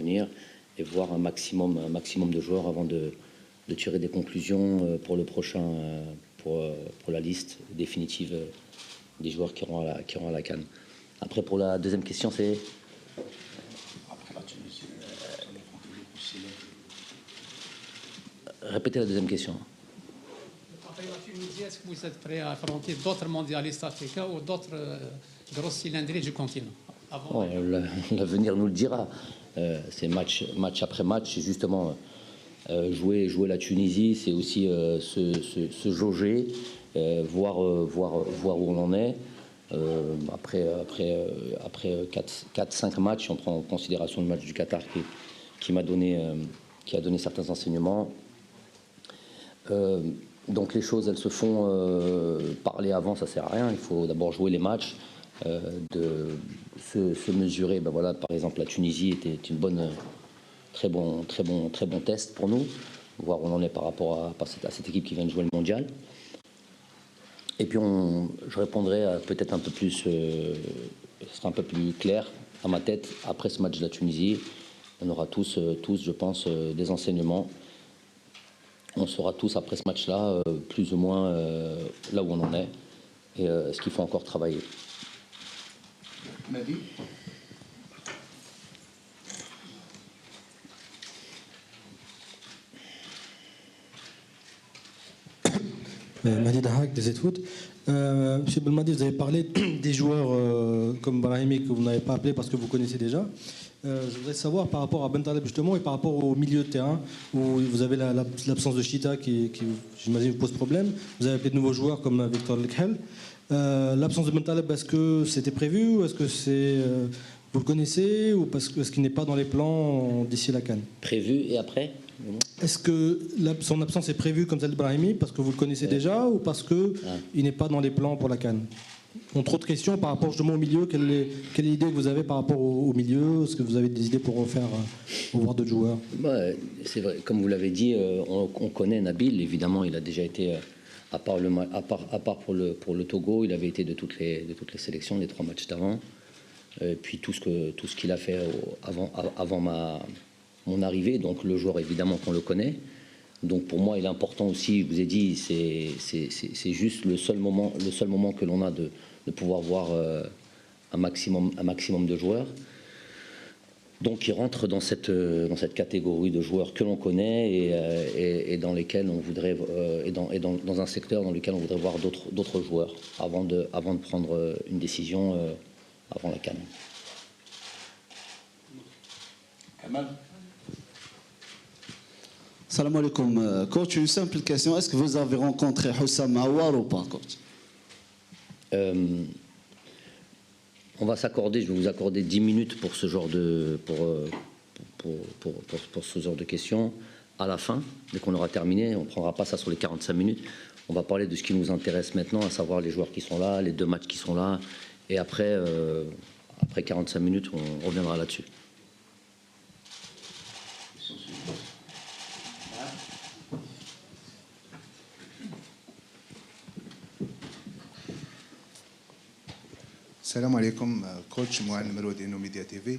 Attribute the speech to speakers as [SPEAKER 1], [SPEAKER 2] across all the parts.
[SPEAKER 1] venir et voir un maximum de joueurs avant de tirer des conclusions pour le prochain, pour la liste définitive des joueurs qui auront à la CAN. Après, pour la deuxième question, c'est... Répétez la deuxième question.
[SPEAKER 2] Après la Tunisie, est-ce que vous êtes prêt à affronter d'autres mondialistes africains ou d'autres grosses cylindrées du continent?
[SPEAKER 1] L'avenir nous le dira. C'est match après match. C'est justement jouer la Tunisie, c'est aussi se jauger, voir où on en est. Après 4-5 matchs, on prend en considération le match du Qatar qui a donné certains enseignements. Donc les choses, elles se font parler avant, ça sert à rien. Il faut d'abord jouer les matchs, se mesurer. Ben voilà, par exemple, la Tunisie était une très bon test pour nous, voir où on en est par rapport à cette équipe qui vient de jouer le mondial. Et puis je répondrai peut-être un peu plus, ce sera un peu plus clair à ma tête après ce match de la Tunisie. On aura tous, je pense, des enseignements. On saura tous après ce match-là, plus ou moins là où on en est et ce qu'il faut encore travailler.
[SPEAKER 3] Mehdi.
[SPEAKER 4] Mehdi Dahak des Foot. Monsieur Belmadi, vous avez parlé des joueurs comme Brahimi que vous n'avez pas appelé parce que vous connaissez déjà. Je voudrais savoir par rapport à Bentaleb justement et par rapport au milieu de terrain où vous avez l'absence de Chita qui j'imagine vous pose problème. Vous avez appelé de nouveaux joueurs comme Victor Lekhel. L'absence de Bentaleb, est-ce que c'était prévu ou est-ce que vous le connaissez ou parce que est-ce qu'il n'est pas dans les plans d'ici la CAN?
[SPEAKER 1] Prévu et après?
[SPEAKER 4] Est-ce que son absence est prévue comme celle de Brahimi parce que vous le connaissez déjà ou parce qu'il n'est pas dans les plans pour la CAN? Entre autres questions par rapport justement au milieu, quelle est l'idée que vous avez par rapport au milieu? Est-ce que vous avez des idées pour refaire, pour voir d'autres joueurs?
[SPEAKER 1] C'est vrai, comme vous l'avez dit, on connaît Nabil, évidemment, il a déjà été, à part pour le Togo, il avait été de toutes les sélections, les 3 matchs d'avant. Puis tout ce qu'il a fait avant mon arrivée, donc le joueur évidemment qu'on le connaît. Donc pour moi il est important aussi, je vous ai dit, c'est juste le seul moment que l'on a de pouvoir voir un maximum de joueurs. Donc il rentre dans cette catégorie de joueurs que l'on connaît et dans lesquels on voudrait dans un secteur dans lequel on voudrait voir d'autres joueurs avant de prendre une décision avant la CAN.
[SPEAKER 3] Kamal.
[SPEAKER 5] Salam alaikum. Coach, une simple question. Est-ce que vous avez rencontré Houssam Aouar ou pas, coach?
[SPEAKER 1] On va s'accorder, je vais vous accorder 10 minutes pour ce genre de, pour ce genre de questions. À la fin, dès qu'on aura terminé, on ne prendra pas ça sur les 45 minutes. On va parler de ce qui nous intéresse maintenant, à savoir les joueurs qui sont là, les 2 matchs qui sont là. Et après 45 minutes, on reviendra là-dessus.
[SPEAKER 6] Salam alaikum, coach Mouane Meroudi, No Media TV.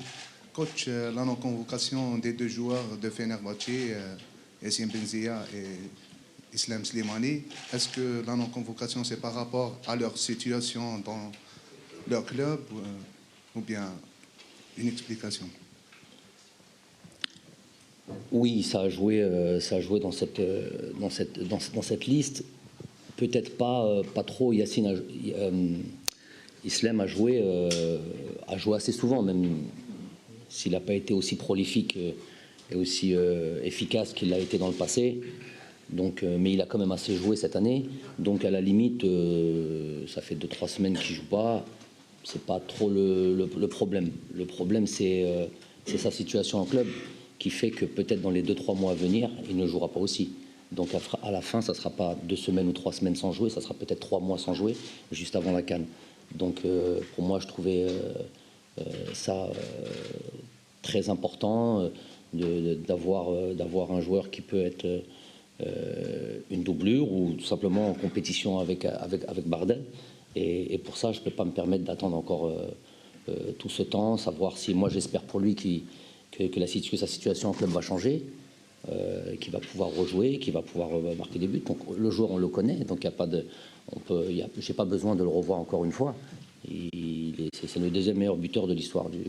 [SPEAKER 6] Coach, la non-convocation des 2 joueurs de Fenerbahçe, Yassine Benzia et Islam Slimani, est-ce que la non-convocation c'est par rapport à leur situation dans leur club ou bien une explication?
[SPEAKER 1] Oui, ça a joué dans cette liste. Peut-être pas trop. Yassine Islam a joué assez souvent, même s'il n'a pas été aussi prolifique et aussi efficace qu'il l'a été dans le passé. Donc, mais il a quand même assez joué cette année. Donc à la limite, ça fait 2-3 semaines qu'il ne joue pas. C'est pas trop le problème. Le problème, c'est sa situation en club qui fait que peut-être dans les 2-3 mois à venir, il ne jouera pas aussi. Donc à la fin, ça ne sera pas 2 semaines ou 3 semaines sans jouer, ça sera peut-être 3 mois sans jouer, juste avant la CAN. Donc pour moi, je trouvais ça très important d'avoir un joueur qui peut être une doublure ou tout simplement en compétition avec Bardel. Et pour ça, je ne peux pas me permettre d'attendre encore tout ce temps, savoir si moi j'espère pour lui que sa situation en club va changer, qu'il va pouvoir rejouer, qu'il va pouvoir marquer des buts. Donc le joueur, on le connaît, donc j'ai pas besoin de le revoir encore une fois. C'est le deuxième meilleur buteur de l'histoire du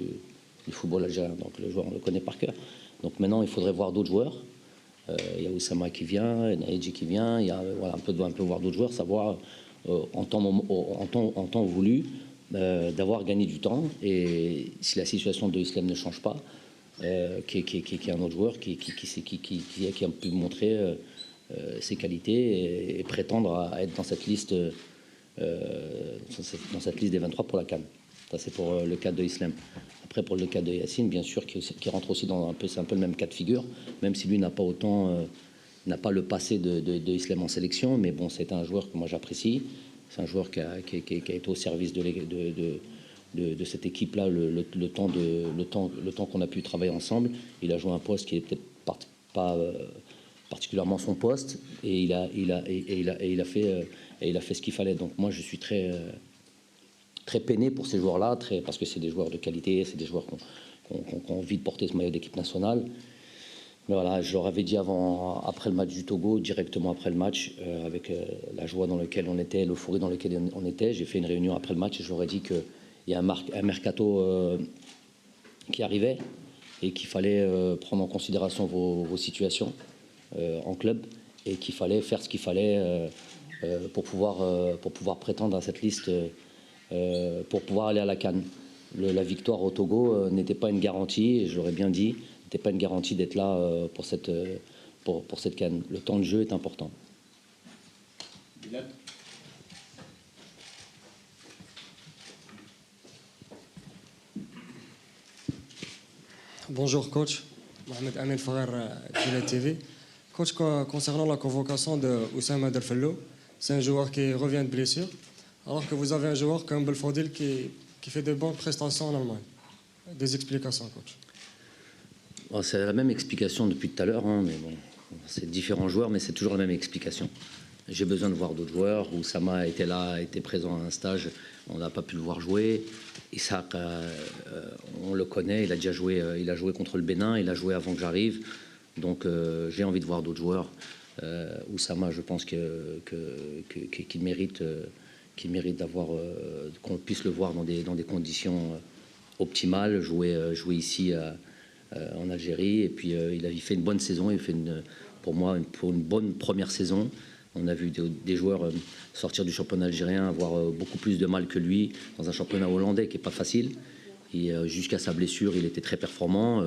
[SPEAKER 1] football algérien, donc le joueur, on le connaît par cœur. Donc maintenant, il faudrait voir d'autres joueurs. Il y a Oussama qui vient, Naïdji qui vient, il y a voilà, un peu voir d'autres joueurs, savoir en temps voulu d'avoir gagné du temps. Et si la situation de Islam ne change pas, qui est un autre joueur qui a pu montrer ses qualités et prétendre à être dans cette liste des 23 pour la CAN. Ça, c'est pour le cas de Islam. Après, pour le cas de Yacine, bien sûr, qui rentre aussi dans c'est un peu le même cas de figure, même si lui n'a pas le passé de Islam en sélection, mais bon, c'est un joueur que moi j'apprécie. C'est un joueur qui a été au service de cette équipe-là le temps qu'on a pu travailler ensemble. Il a joué un poste qui est peut-être pas particulièrement son poste, et il a fait ce qu'il fallait. Donc moi, je suis très peiné pour ces joueurs-là, parce que c'est des joueurs de qualité, c'est des joueurs qui ont envie de porter ce maillot d'équipe nationale. Mais voilà, je leur avais dit après le match du Togo, directement après le match, avec la joie dans laquelle on était, l'euphorie dans laquelle on était, j'ai fait une réunion après le match et je leur ai dit qu'il y a un mercato qui arrivait et qu'il fallait prendre en considération vos situations en club et qu'il fallait faire ce qu'il fallait pour pouvoir prétendre à cette liste, pour pouvoir aller à la CAN. La victoire au Togo n'était pas une garantie, et je l'aurais bien dit, n'était pas une garantie d'être là pour cette CAN. Le temps de jeu est important.
[SPEAKER 3] Bilal.
[SPEAKER 7] Bonjour coach, Mohamed Amin Farer de la TV. Coach, concernant la convocation de Oussama Delfello, c'est un joueur qui revient de blessure, alors que vous avez un joueur comme Belfodil qui fait de bonnes prestations en Allemagne. Des explications, coach?
[SPEAKER 1] Bon, c'est la même explication depuis tout à l'heure, hein, mais bon, c'est différents joueurs, mais c'est toujours la même explication. J'ai besoin de voir d'autres joueurs. Oussama était là, était présent à un stage, on n'a pas pu le voir jouer. Ishaq, on le connaît, il a déjà joué, il a joué contre le Bénin, il a joué avant que j'arrive. Donc j'ai envie de voir d'autres joueurs. Oussama, je pense qu'il mérite d'avoir, qu'on puisse le voir dans des conditions optimales, jouer ici en Algérie. Et puis il a fait une bonne saison, il fait pour moi une bonne première saison. On a vu des joueurs sortir du championnat algérien, avoir beaucoup plus de mal que lui dans un championnat hollandais qui n'est pas facile. Et jusqu'à sa blessure, il était très performant.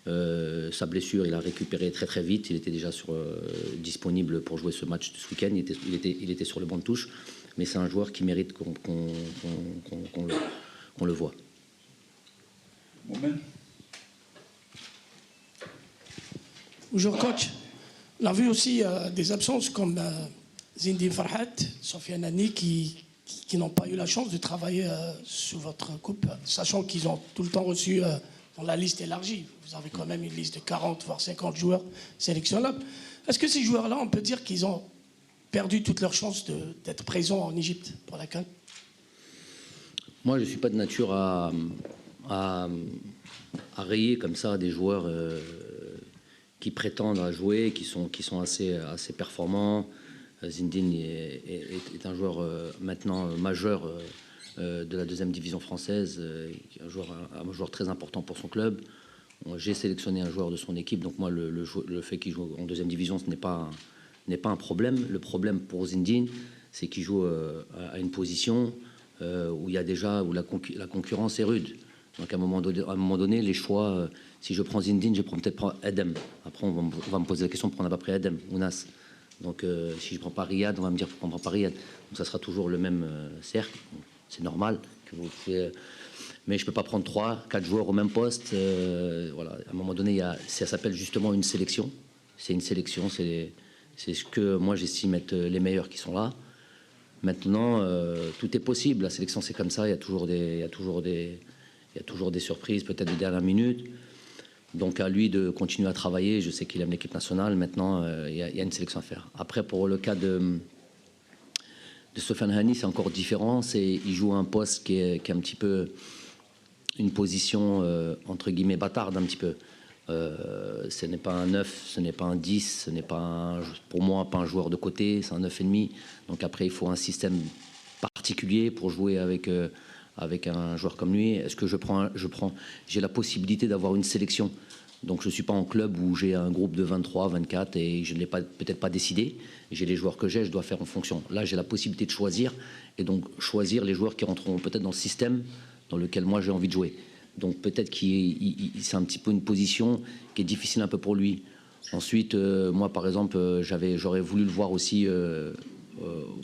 [SPEAKER 1] Sa blessure, il a récupéré très très vite. Il était déjà disponible pour jouer ce match de ce week-end. Il était sur le banc de touche. Mais c'est un joueur qui mérite qu'on le voit.
[SPEAKER 3] Moment.
[SPEAKER 8] Bonjour coach. On a vu aussi des absences comme Zinedine Farhat, Sofiane Hani qui n'ont pas eu la chance de travailler sur votre coupe, sachant qu'ils ont tout le temps reçu dans la liste élargie. Vous avez quand même une liste de 40 voire 50 joueurs sélectionnables. Est-ce que ces joueurs-là, on peut dire qu'ils ont perdu toute leur chance d'être présents en Égypte pour la CAN?
[SPEAKER 1] Moi, je ne suis pas de nature à rayer comme ça des joueurs qui prétendent à jouer, qui sont assez performants. Zinedine est un joueur maintenant majeur de la deuxième division française, un joueur très important pour son club. J'ai sélectionné un joueur de son équipe, donc moi le fait qu'il joue en deuxième division, ce n'est pas un problème. Le problème pour Zinedine, c'est qu'il joue à une position où la concurrence est rude. Donc à un moment donné, les choix, si je prends Zinedine, je prends peut-être Adem. Après, on va me poser la question pourquoi on n'a pas pris Adem ou Nas. Donc si je ne prends pas Riyad, on va me dire pourquoi on ne prend pas Riyad. Donc ça sera toujours le même cercle. C'est normal que vous pouvez, mais je ne peux pas prendre 3-4 joueurs au même poste. Voilà. À un moment donné, ça s'appelle justement une sélection. C'est une sélection, c'est ce que moi j'estime être les meilleurs qui sont là. Maintenant, tout est possible. La sélection, c'est comme ça. Il y a toujours des surprises, peut-être de dernière minute. Donc à lui de continuer à travailler. Je sais qu'il aime l'équipe nationale. Maintenant, il y a une sélection à faire. Après, pour le cas de Sofiane Hani, c'est encore différent. Il joue un poste qui est un petit peu une position entre guillemets bâtarde un petit peu. Ce n'est pas un 9, ce n'est pas un 10, ce n'est pas pour moi pas un joueur de côté, c'est un 9,5. Donc après il faut un système particulier pour jouer avec un joueur comme lui. Est-ce que j'ai la possibilité d'avoir une sélection? Donc je ne suis pas en club où j'ai un groupe de 23, 24 et je ne l'ai peut-être pas décidé. J'ai les joueurs que j'ai, je dois faire en fonction. Là j'ai la possibilité de choisir et donc choisir les joueurs qui rentreront peut-être dans le système dans lequel moi j'ai envie de jouer. Donc peut-être c'est un petit peu une position qui est difficile un peu pour lui. Ensuite, moi par exemple, j'aurais voulu le voir aussi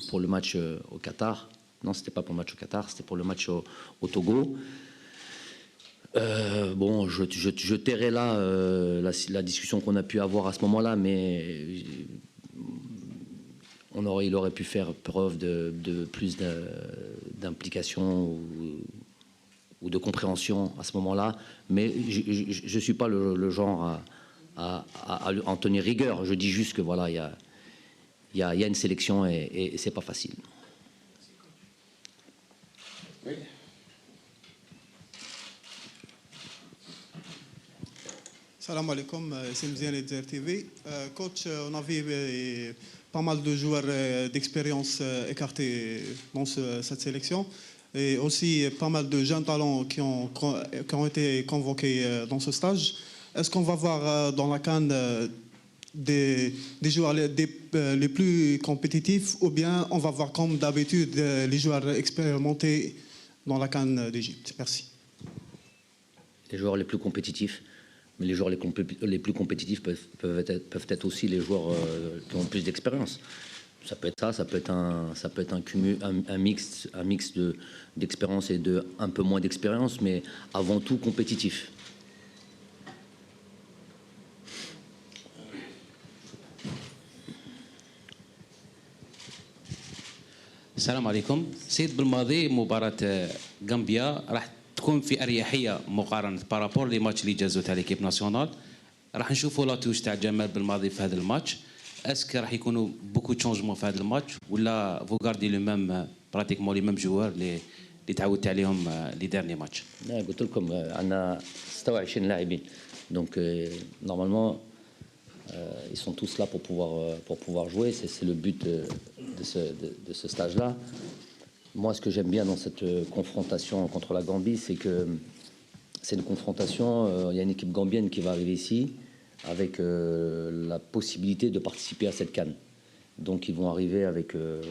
[SPEAKER 1] pour le match au Qatar. Non, c'était pas pour le match au Qatar, c'était pour le match au Togo. Bon, je tairai là la discussion qu'on a pu avoir à ce moment-là, mais il aurait pu faire preuve de plus d'implication ou de compréhension à ce moment-là, mais je ne suis pas le genre à en tenir rigueur. Je dis juste que voilà, il y a une sélection et c'est pas facile.
[SPEAKER 3] Oui.
[SPEAKER 9] Salam alaikum, c'est Mzian Edzer TV. Coach, on avait pas mal de joueurs d'expérience écartés dans cette sélection et aussi pas mal de jeunes talents qui ont été convoqués dans ce stage. Est-ce qu'on va voir dans la CAN des joueurs les plus compétitifs ou bien on va voir comme d'habitude les joueurs expérimentés dans la CAN d'Égypte? Merci.
[SPEAKER 1] Les joueurs les plus compétitifs. Mais les joueurs les plus compétitifs peuvent être aussi les joueurs qui ont plus d'expérience. Ça peut être ça peut être un cumul, un mix d'expérience et de un peu moins d'expérience, mais avant tout compétitif.
[SPEAKER 10] السلام عليكم. سيد بالماضي مباراة غامبيا راح تكون في اريحيه مقارنه بارابور لي ماتش اللي جازو تاع ليكيب ناسيونال. راح نشوفوا لا توش تاع جمال بالماضي في هذا الماتش. اسك راح يكونوا بوكو تشونجمون في هذا الماتش ولا فو غاردي لو ميم براتيكمون لي ميم جوار اللي تعودت عليهم لي ديرني ماتش؟
[SPEAKER 1] قلت لكم عندنا 26 لاعبين donc normalement ils sont tous là pour pouvoir jouer. C'est le but de ce stage-là. Moi, ce que j'aime bien dans cette confrontation contre la Gambie, c'est que c'est une confrontation. Il y a une équipe gambienne qui va arriver ici avec la possibilité de participer à cette CAN. Donc, ils vont arriver avec un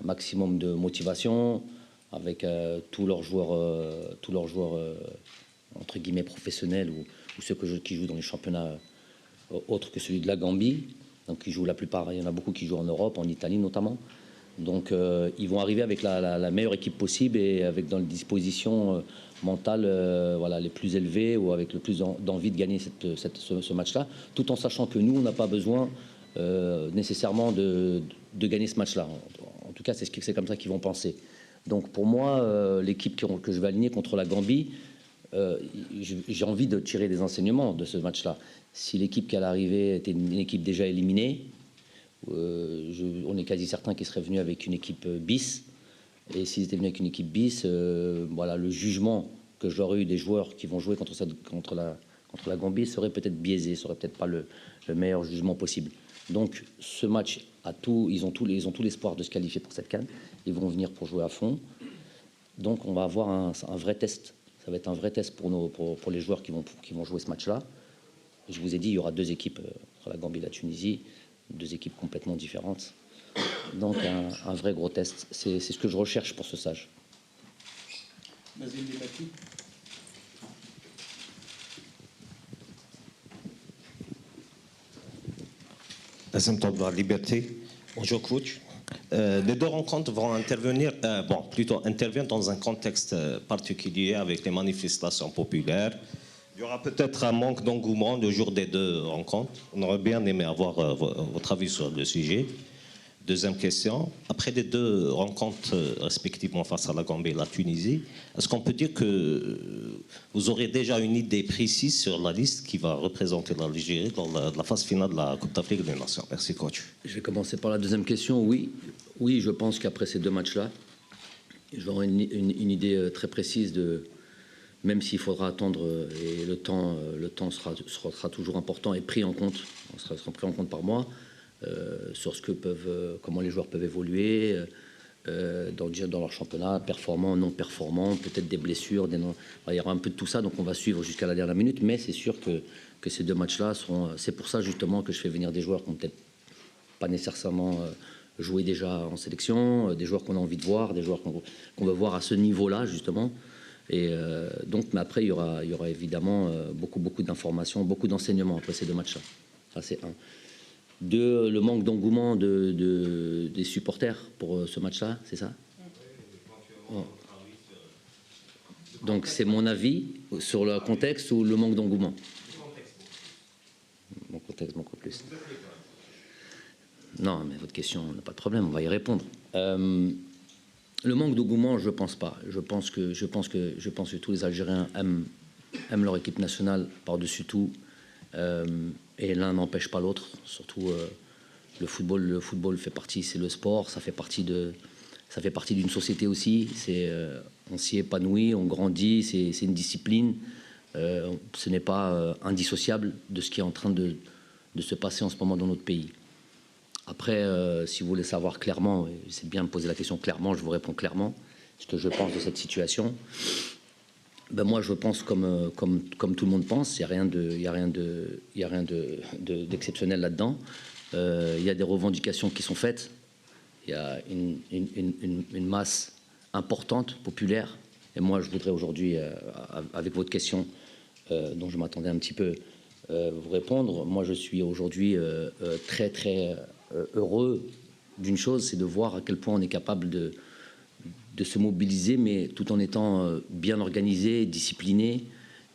[SPEAKER 1] maximum de motivation, avec tous leurs joueurs entre guillemets professionnels ou ceux qui jouent dans les championnats autres que celui de la Gambie. Donc, ils jouent la plupart. Il y en a beaucoup qui jouent en Europe, en Italie notamment. Donc ils vont arriver avec la meilleure équipe possible et avec dans les dispositions mentales voilà, les plus élevées ou avec le plus d'envie de gagner ce match-là, tout en sachant que nous, on n'a pas besoin nécessairement de gagner ce match-là. En tout cas, c'est comme ça qu'ils vont penser. Donc pour moi, l'équipe que je vais aligner contre la Gambie, j'ai envie de tirer des enseignements de ce match-là. Si l'équipe qui allait arriver était une équipe déjà éliminée, on est quasi certain qu'ils seraient venus avec une équipe bis. Et s'ils étaient venus avec une équipe bis, voilà, le jugement que j'aurais eu des joueurs qui vont jouer contre la Gambie serait peut-être biaisé, serait peut-être pas le meilleur jugement possible. Donc ce match ils ont tout l'espoir de se qualifier pour cette CAN. Ils vont venir pour jouer à fond. Donc on va avoir un vrai test. Ça va être un vrai test pour les joueurs qui vont jouer ce match-là. Je vous ai dit, il y aura deux équipes, la Gambie et la Tunisie. Deux équipes complètement différentes. Donc un vrai gros test. C'est ce que je recherche pour ce stage.
[SPEAKER 11] Nassim Todvar, Liberté. Bonjour coach. Les deux rencontres vont interviennent dans un contexte particulier avec les manifestations populaires. Il y aura peut-être un manque d'engouement le jour des deux rencontres. On aurait bien aimé avoir votre avis sur le sujet. Deuxième question, après les deux rencontres respectivement face à la Gambie et la Tunisie, est-ce qu'on peut dire que vous aurez déjà une idée précise sur la liste qui va représenter l'Algérie dans la phase finale de la Coupe d'Afrique des Nations? Merci coach.
[SPEAKER 1] Je vais commencer par la deuxième question. Oui, je pense qu'après ces deux matchs-là, j'aurai une idée très précise même s'il faudra attendre et le temps sera toujours important et pris en compte, sera pris en compte par moi sur ce que comment les joueurs peuvent évoluer dans leur championnat, performants, non performants, peut-être des blessures, il y aura un peu de tout ça, donc on va suivre jusqu'à la dernière minute, mais c'est sûr que ces 2 matchs-là c'est pour ça justement que je fais venir des joueurs qui n'ont peut-être pas nécessairement joué déjà en sélection, des joueurs qu'on a envie de voir, des joueurs qu'on veut voir à ce niveau-là justement. Et donc, mais après, il y aura évidemment beaucoup d'informations, beaucoup d'enseignements après ces 2 matchs-là. Ça, c'est 1. 2, le manque d'engouement des supporters pour ce match-là, c'est ça? Oh. Donc, c'est mon avis sur le contexte ou le manque d'engouement? Mon contexte, beaucoup plus. Non, mais votre question, on n'a pas de problème, on va y répondre. Le manque d'engouement, je ne pense pas. Je pense que tous les Algériens aiment leur équipe nationale par-dessus tout. Et l'un n'empêche pas l'autre. Surtout, le football fait partie, c'est le sport, ça fait partie d'une société aussi. On s'y épanouit, on grandit, c'est une discipline. Ce n'est pas indissociable de ce qui est en train de se passer en ce moment dans notre pays. Après, si vous voulez savoir clairement, c'est bien de poser la question clairement, je vous réponds clairement ce que je pense de cette situation. Ben moi, je pense comme tout le monde pense, il n'y a rien d'exceptionnel là-dedans. Il y a des revendications qui sont faites, il y a une masse importante, populaire. Et moi, je voudrais aujourd'hui, avec votre question, dont je m'attendais un petit peu, vous répondre. Moi, je suis aujourd'hui très, très heureux d'une chose, c'est de voir à quel point on est capable de se mobiliser, mais tout en étant bien organisé, discipliné,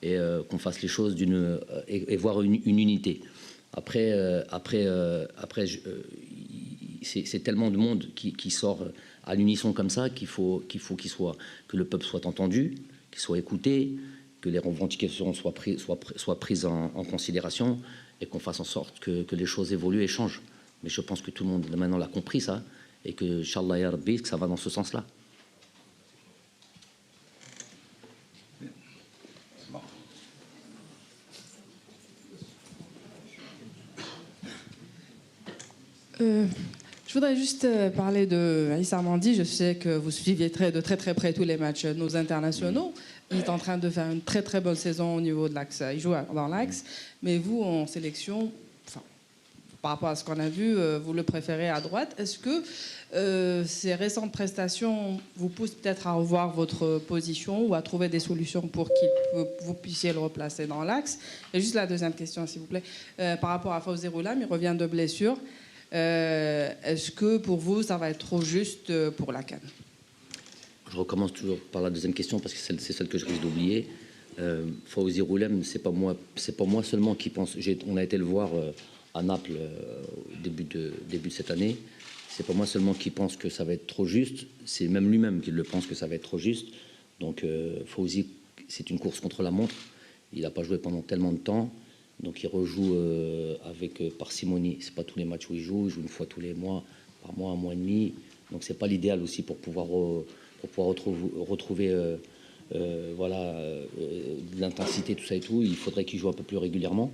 [SPEAKER 1] et qu'on fasse les choses et voir une unité. Après, c'est tellement de monde qui sort à l'unisson comme ça qu'il faut que le peuple soit entendu, qu'il soit écouté, que les revendications soient prises en considération et qu'on fasse en sorte que les choses évoluent et changent. Mais je pense que tout le monde maintenant l'a compris ça et que, Inch'Allah ya Rabbi, que ça va dans ce sens-là.
[SPEAKER 12] Je voudrais juste parler de Issa Mandi. Je sais que vous suiviez de très très près tous les matchs nos internationaux. Il est en train de faire une très très bonne saison au niveau de l'axe. Il joue dans l'axe. Mais vous, en sélection, par rapport à ce qu'on a vu, vous le préférez à droite. Est-ce que ces récentes prestations vous poussent peut-être à revoir votre position ou à trouver des solutions pour que vous puissiez le replacer dans l'axe? Et juste la deuxième question, s'il vous plaît. Par rapport à Fawzi Roulam, il revient de blessure. Est-ce que pour vous, ça va être trop juste pour la CAN?
[SPEAKER 1] Je recommence toujours par la deuxième question parce que c'est celle que je risque d'oublier. Fawzi Roulam, c'est pas moi seulement qui pense. On a été le voir à Naples début de cette année. C'est pas moi seulement qui pense que ça va être trop juste. C'est même lui-même qui le pense que ça va être trop juste. Donc Fawzi, c'est une course contre la montre. Il n'a pas joué pendant tellement de temps. Donc il rejoue avec parcimonie. C'est pas tous les matchs où il joue une fois tous les mois, par mois, un mois et demi. Donc c'est pas l'idéal aussi pour pouvoir retrouver de l'intensité, tout ça et tout. Il faudrait qu'il joue un peu plus régulièrement.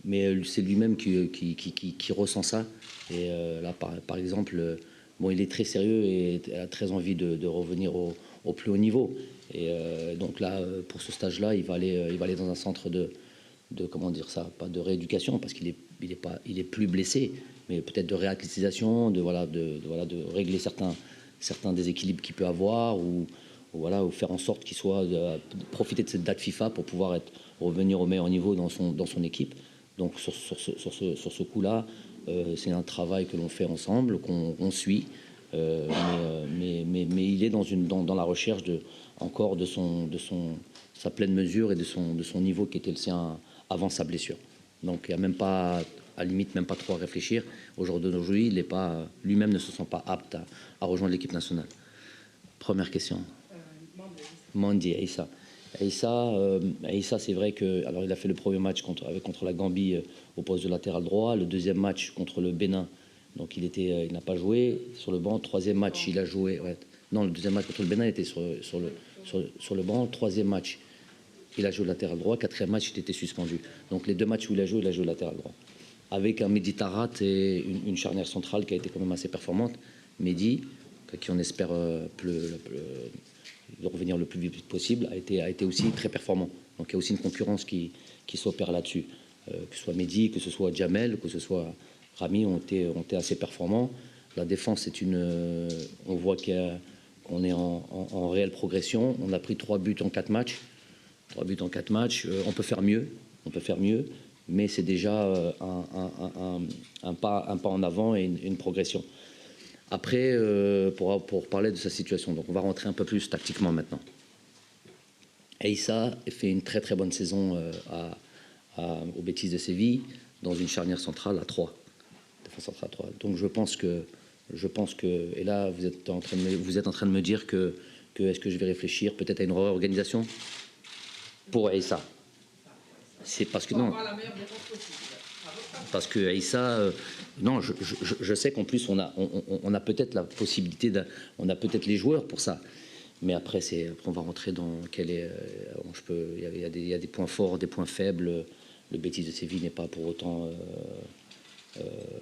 [SPEAKER 1] Mais c'est lui-même qui ressent ça. Et là, par exemple, il est très sérieux et a très envie de revenir au plus haut niveau. Et donc là, pour ce stage-là, il va aller dans un centre de comment dire ça, pas de rééducation parce qu'il est plus blessé, mais peut-être de réacclimatisation, de régler certains déséquilibres qu'il peut avoir ou faire en sorte qu'il soit profiter de cette date FIFA pour pouvoir revenir au meilleur niveau dans son équipe. Donc sur ce coup-là, c'est un travail que l'on fait ensemble, qu'on suit, mais il est dans la recherche encore de sa pleine mesure et de son niveau qui était le sien avant sa blessure. Donc il n'y a même pas, à la limite, même pas trop à réfléchir. Aujourd'hui, lui-même ne se sent pas apte à rejoindre l'équipe nationale. Première question. Mandi, Issa. Issa, c'est vrai que il a fait le premier match contre la Gambie au poste de latéral droit, le deuxième match contre le Bénin, donc il n'a pas joué sur le banc. Troisième match, il a joué. Ouais. Non, le deuxième match contre le Bénin, il était sur le banc. Troisième match, il a joué latéral droit. 4e match, il était suspendu. Donc les 2 matchs où il a joué latéral droit. Avec un Mehdi Tarat et une charnière centrale qui a été quand même assez performante. Mehdi, qui on espère revenir le plus vite possible, a été aussi très performant. Donc il y a aussi une concurrence qui s'opère là-dessus. Que ce soit Mehdi, que ce soit Djamel, que ce soit Rami, ont été assez performants. La défense, on voit qu'on est en réelle progression. On a pris 3 buts en 4 matchs. 3 buts en 4 matchs. On peut faire mieux. Mais c'est déjà un pas en avant et une progression. Après, pour parler de sa situation, donc on va rentrer un peu plus tactiquement maintenant. Aïssa fait une très très bonne saison au Betis de Séville, dans une charnière centrale à 3. Défense centrale à 3. Donc je pense que, et là vous êtes en train de me dire que est-ce que je vais réfléchir peut-être à une réorganisation pour Aïssa. C'est parce que non. Parce que Aïssa, non, je sais qu'en plus on a peut-être la possibilité, on a peut-être les joueurs pour ça. Mais après, on va rentrer dans quel est. Il y a des points forts, des points faibles. Le Betis de Séville n'est pas pour autant.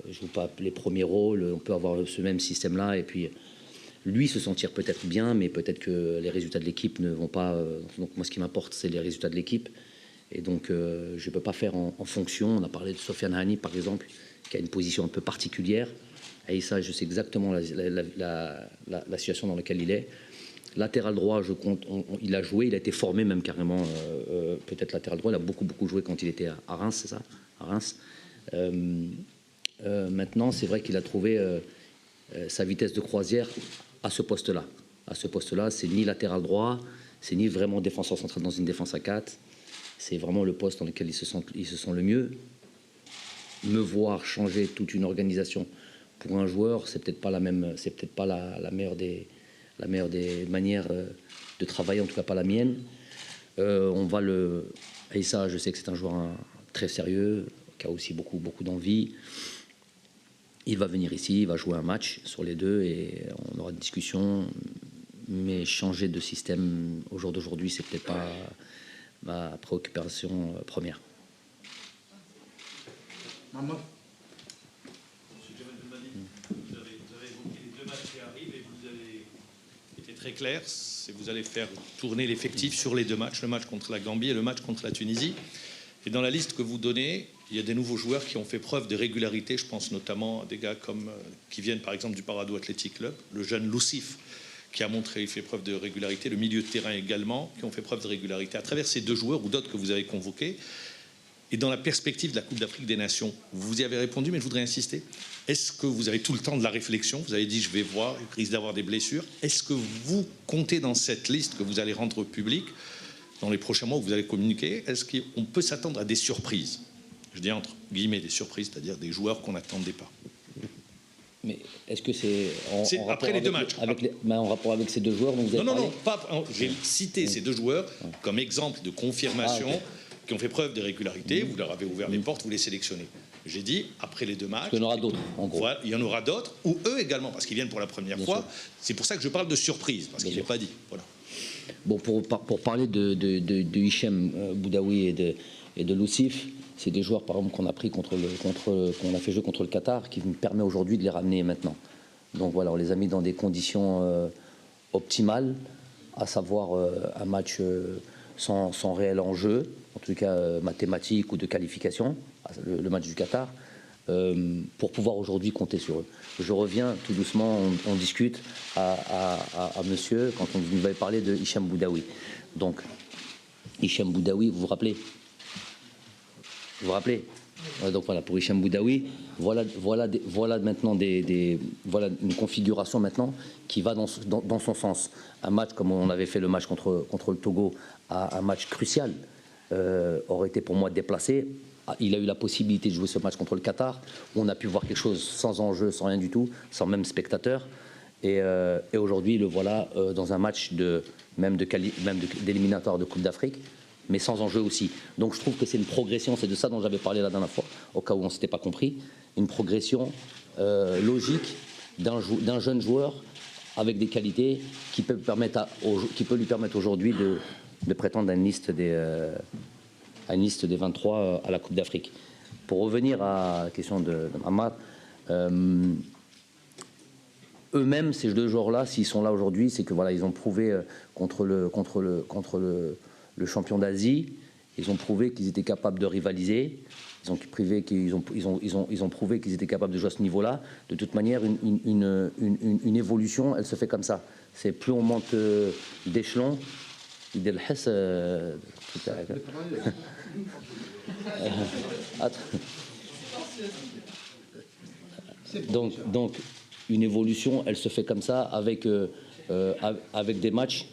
[SPEAKER 1] Joue pas les premiers rôles. On peut avoir ce même système-là et puis lui se sentir peut-être bien, mais peut-être que les résultats de l'équipe ne vont pas. Donc moi, ce qui m'importe, c'est les résultats de l'équipe. Et donc, je ne peux pas faire en fonction. On a parlé de Sofiane Hani, par exemple, qui a une position un peu particulière. Et ça, je sais exactement la situation dans laquelle il est. Latéral droit, il a joué, il a été formé même carrément, peut-être latéral droit. Il a beaucoup joué quand il était à Reims, c'est ça, à Reims. Maintenant, c'est vrai qu'il a trouvé sa vitesse de croisière à ce poste-là. À ce poste-là, c'est ni latéral droit, c'est ni vraiment défenseur central dans une défense à 4. C'est vraiment le poste dans lequel il se sent le mieux. Me voir changer toute une organisation pour un joueur, c'est peut-être pas la même, c'est peut-être pas la meilleure des manières de travailler, en tout cas pas la mienne. Aïssa, je sais que c'est un joueur très sérieux, qui a aussi beaucoup d'envie. Il va venir ici, il va jouer un match sur les 2 et on aura des discussions. Mais changer de système au jour d'aujourd'hui, c'est peut-être pas ma préoccupation première.
[SPEAKER 13] Maman. Vous avez évoqué les 2 matchs qui arrivent et vous avez été très clair. Vous allez faire tourner l'effectif sur les 2 matchs, le match contre la Gambie et le match contre la Tunisie. Et dans la liste que vous donnez, il y a des nouveaux joueurs qui ont fait preuve de régularité. Je pense notamment à des gars qui viennent par exemple du Parado Athletic Club, le jeune Lucif, qui a fait preuve de régularité, le milieu de terrain également, qui ont fait preuve de régularité à travers ces 2 joueurs ou d'autres que vous avez convoqués. Et dans la perspective de la Coupe d'Afrique des Nations, vous y avez répondu, mais je voudrais insister. Est-ce que vous avez tout le temps de la réflexion? Vous avez dit, je vais voir, il risque d'avoir des blessures. Est-ce que vous comptez dans cette liste que vous allez rendre publique, dans les prochains mois où vous allez communiquer, est-ce qu'on peut s'attendre à des surprises? Je dis entre guillemets des surprises, c'est-à-dire des joueurs qu'on n'attendait pas.
[SPEAKER 1] Mais est-ce que c'est en
[SPEAKER 13] après les 2 matchs
[SPEAKER 1] en rapport avec ces 2 joueurs dont vous avez parlé?
[SPEAKER 13] Non, j'ai cité ces 2 joueurs comme exemple de confirmation qui ont fait preuve de régularité. Vous leur avez ouvert les portes, vous les sélectionnez. J'ai dit, après les 2 matchs...
[SPEAKER 1] Il y en aura d'autres, en gros.
[SPEAKER 13] Voilà, il y en aura d'autres, ou eux également, parce qu'ils viennent pour la première fois. C'est pour ça que je parle de surprise, parce qu'il n'est pas dit. Voilà.
[SPEAKER 1] Bon, pour parler de Hichem Boudaoui et de Lucif, c'est des joueurs, par exemple, qu'on a pris qu'on a fait jouer contre le Qatar, qui me permet aujourd'hui de les ramener maintenant. Donc voilà, on les a mis dans des conditions optimales, à savoir un match sans réel enjeu, en tout cas mathématique ou de qualification, le match du Qatar, pour pouvoir aujourd'hui compter sur eux. Je reviens tout doucement, on discute à monsieur, quand on nous avait parlé de Hichem Boudaoui. Donc, Hichem Boudaoui, vous vous rappelez? Donc voilà, pour Hichem Boudaoui, voilà maintenant voilà une configuration maintenant qui va dans son sens. Un match comme on avait fait le match contre le Togo, un match crucial, aurait été pour moi déplacé. Il a eu la possibilité de jouer ce match contre le Qatar, où on a pu voir quelque chose sans enjeu, sans rien du tout, sans même spectateur. Et aujourd'hui, le voilà dans un match d'éliminatoire de Coupe d'Afrique, mais sans enjeu aussi. Donc je trouve que c'est une progression, c'est de ça dont j'avais parlé la dernière fois, au cas où on ne s'était pas compris, une progression logique d'un jeune joueur avec des qualités qui peut lui permettre aujourd'hui de prétendre à une liste des 23 à la Coupe d'Afrique. Pour revenir à la question de Mohamed, eux-mêmes, ces deux joueurs-là, s'ils sont là aujourd'hui, c'est que voilà, ils ont prouvé contre le champion d'Asie, ils ont prouvé qu'ils étaient capables de rivaliser. Ils ont prouvé qu'ils étaient capables de jouer à ce niveau-là. De toute manière, une évolution, elle se fait comme ça. C'est plus on monte d'échelon, donc une évolution, elle se fait comme ça avec des matchs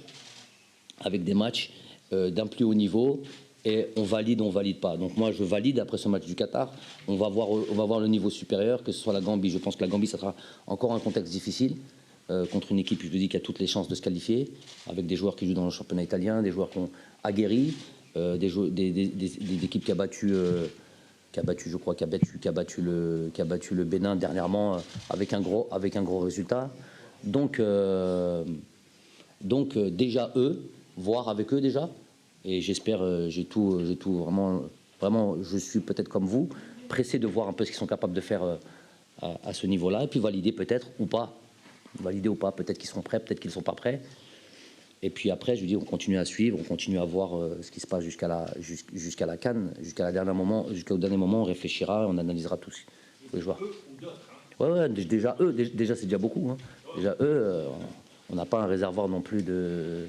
[SPEAKER 1] d'un plus haut niveau. Et on valide pas. Donc moi, je valide après ce match du Qatar. On va voir le niveau supérieur, que ce soit la Gambie. Je pense que la Gambie, ça sera encore un contexte difficile contre une équipe, je te dis, qui a toutes les chances de se qualifier, avec des joueurs qui jouent dans le championnat italien, des joueurs qui ont aguerri, des équipes qui a battu, je crois, qui a battu le Bénin dernièrement avec un gros résultat. Donc déjà eux, voir avec eux déjà. Et j'espère, j'ai tout vraiment, je suis peut-être comme vous, pressé de voir un peu ce qu'ils sont capables de faire à ce niveau-là, et puis valider peut-être ou pas, peut-être qu'ils sont prêts, peut-être qu'ils ne sont pas prêts. Et puis après, je dis, on continue à suivre, on continue à voir ce qui se passe jusqu'à la CAN, jusqu'au dernier moment, on réfléchira, on analysera tous les joueurs. Ouais, déjà eux, déjà c'est déjà beaucoup. Hein. Déjà eux, on n'a pas un réservoir non plus de.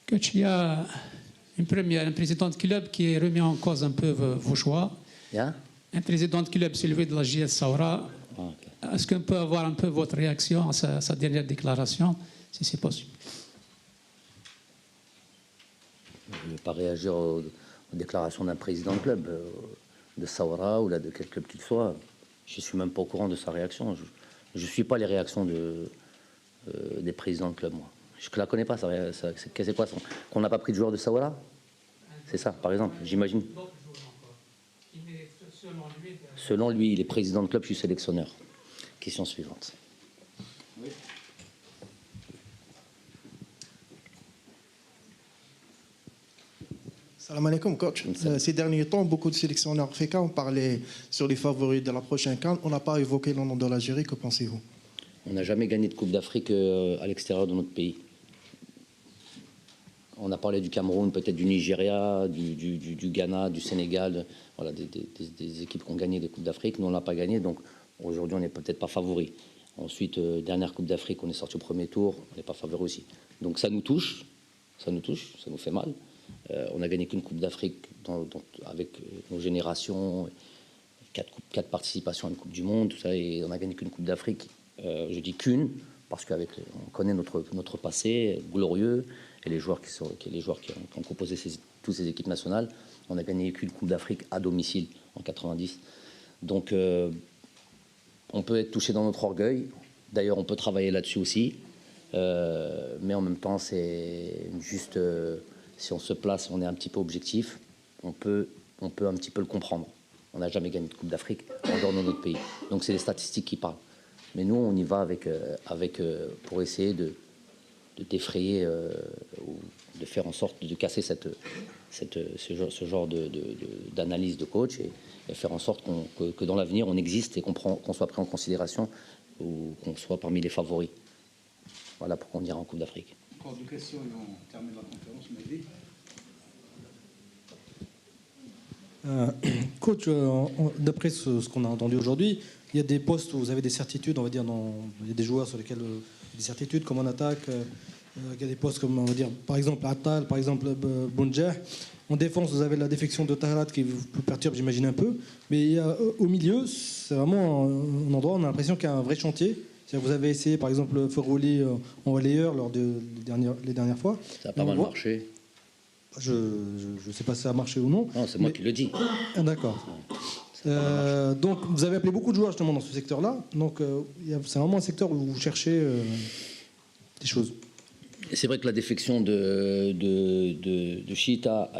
[SPEAKER 2] Coach, il y a un président de club qui est remis en cause un peu vos choix.
[SPEAKER 1] Yeah?
[SPEAKER 2] Un président de club, c'est lui de la JS Saoura.
[SPEAKER 1] Okay.
[SPEAKER 2] Est-ce qu'on peut avoir un peu votre réaction à sa dernière déclaration, si c'est possible?
[SPEAKER 1] Je ne vais pas réagir aux déclarations d'un président de club, de Saoura ou là, de quel club qu'il soit. Je ne suis même pas au courant de sa réaction. Je ne suis pas les réactions des présidents de club, moi. Je ne la connais pas, c'est quoi qu'on n'a pas pris de joueur de Saoura? C'est ça, par exemple, j'imagine. Selon lui, il est président de club, je suis sélectionneur. Question suivante. Oui.
[SPEAKER 14] Salam alaikum, coach. Ces derniers temps, beaucoup de sélectionneurs africains ont parlé sur les favoris de la prochaine CAN. On n'a pas évoqué le nom de l'Algérie. Que pensez-vous?
[SPEAKER 1] On n'a jamais gagné de Coupe d'Afrique à l'extérieur de notre pays. On a parlé du Cameroun, peut-être du Nigeria, du Ghana, du Sénégal, voilà, des équipes qui ont gagné des Coupes d'Afrique. Nous, on ne l'a pas gagné, donc aujourd'hui, on n'est peut-être pas favori. Ensuite, dernière Coupe d'Afrique, on est sorti au premier tour, on n'est pas favori aussi. Donc ça nous touche, ça nous fait mal. On a gagné qu'une Coupe d'Afrique avec nos générations, 4 participations à une Coupe du Monde, tout ça, et on a gagné qu'une Coupe d'Afrique. Je dis qu'une, parce qu'on connaît notre passé glorieux, et les joueurs qui ont composé toutes ces équipes nationales. On a gagné qu'une Coupe d'Afrique à domicile en 90. Donc on peut être touché dans notre orgueil. D'ailleurs, on peut travailler là-dessus aussi. Mais en même temps, c'est juste... si on se place, on est un petit peu objectif, on peut un petit peu le comprendre. On n'a jamais gagné de Coupe d'Afrique en dehors de notre pays. Donc c'est les statistiques qui parlent. Mais nous, on y va pour essayer de défrayer, ou de faire en sorte de casser ce genre d'analyse de coach et faire en sorte que dans l'avenir, on existe et qu'on soit pris en considération ou qu'on soit parmi les favoris. Voilà pourquoi on ira en Coupe d'Afrique.
[SPEAKER 3] Encore deux questions et on termine la conférence.
[SPEAKER 4] Coach, d'après ce qu'on a entendu aujourd'hui, il y a des postes où vous avez des certitudes, on va dire, il y a des joueurs sur lesquels des certitudes, comme en attaque, il y a des postes comme, on va dire, par exemple Attal, par exemple Bounjah. En défense, vous avez la défection de Tahrat qui vous perturbe, j'imagine, un peu. Mais il y a, au milieu, c'est vraiment un endroit où on a l'impression qu'il y a un vrai chantier. Vous avez essayé, par exemple, Ferrouli en relayeur lors les dernières fois.
[SPEAKER 1] Ça a pas mal marché.
[SPEAKER 4] Je ne sais pas si ça a marché ou non.
[SPEAKER 1] Non, c'est moi qui le dis.
[SPEAKER 4] Ah, d'accord. Donc, vous avez appelé beaucoup de joueurs justement dans ce secteur-là. Donc, c'est vraiment un secteur où vous cherchez des choses.
[SPEAKER 1] C'est vrai que la défection de Chita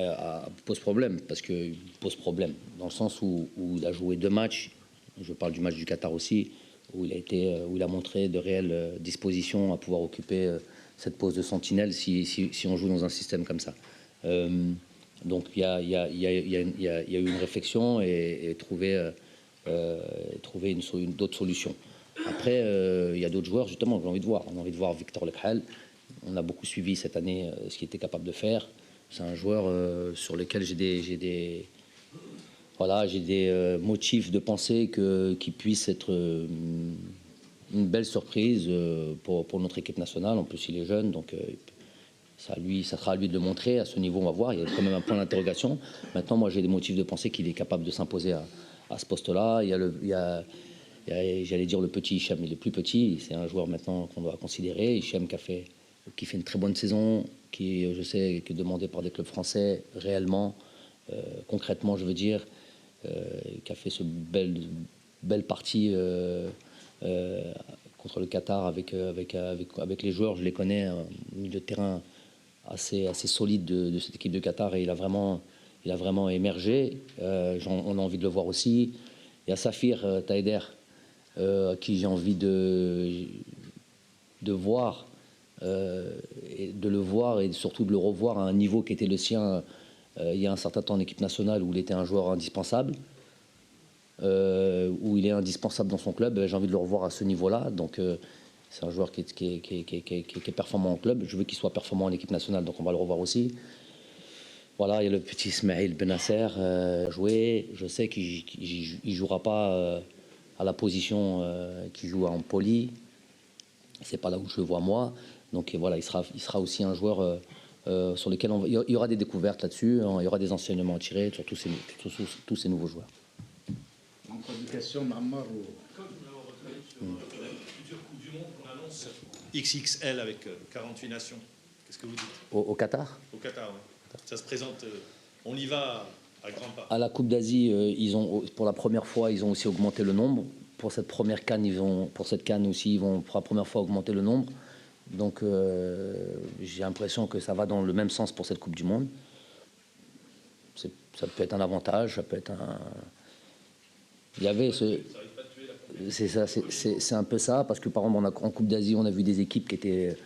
[SPEAKER 1] pose problème, parce que pose problème dans le sens où il a joué 2 matchs, Je parle du match du Qatar aussi, où il a montré de réelles dispositions à pouvoir occuper cette pose de sentinelle si on joue dans un système comme ça. Donc il y a eu une réflexion et trouver d'autres solutions. Après, il y a d'autres joueurs, justement, que j'ai envie de voir. On a envie de voir Victor Lekhal. On a beaucoup suivi cette année ce qu'il était capable de faire. C'est un joueur sur lequel j'ai des motifs de penser qu'il puisse être une belle surprise pour notre équipe nationale. En plus, il est jeune, donc ça sera à lui de le montrer. À ce niveau, on va voir. Il y a quand même un point d'interrogation. Maintenant, moi, j'ai des motifs de penser qu'il est capable de s'imposer à ce poste-là. Il y a j'allais dire le petit Hicham, il est plus petit. C'est un joueur maintenant qu'on doit considérer. Hicham qui fait une très bonne saison, qui, je sais, qui est demandé par des clubs français réellement, concrètement, je veux dire, qui a fait ce belle partie contre le Qatar avec les joueurs. Je les connais, un milieu de terrain assez solide de cette équipe de Qatar, et il a vraiment émergé. On a envie de le voir aussi. Il y a Safir Taider, à qui j'ai envie de voir, et de le voir et surtout de le revoir à un niveau qui était le sien il y a un certain temps en équipe nationale, où il était un joueur indispensable, où il est indispensable dans son club. J'ai envie de le revoir à ce niveau-là. Donc c'est un joueur qui est performant en club. Je veux qu'il soit performant en équipe nationale, donc on va le revoir aussi. Voilà, il y a le petit Ismaël Benasser joué. Je sais qu'il ne jouera pas à la position qu'il joue à Empoli. C'est pas là où je le vois moi. Donc voilà, il sera aussi un joueur sur lequel il y aura des découvertes là-dessus. Il y aura des enseignements à tirer sur tous ces nouveaux joueurs.
[SPEAKER 3] Encore des questions, Mammar ou...
[SPEAKER 13] Future Coupe du Monde, on annonce XXL avec 48 nations. Qu'est-ce que vous dites?
[SPEAKER 1] Au Qatar?
[SPEAKER 13] Au Qatar, oui. Ça se présente, on y va à grands pas.
[SPEAKER 1] À la Coupe d'Asie, pour la première fois, ils ont aussi augmenté le nombre. Pour cette première CAN, pour cette CAN aussi, ils vont pour la première fois augmenter le nombre. Donc j'ai l'impression que ça va dans le même sens pour cette Coupe du Monde. Ça peut être un avantage, ça peut être un... Il y avait c'est un peu ça, parce que par exemple en Coupe d'Asie, on a vu des équipes qui étaient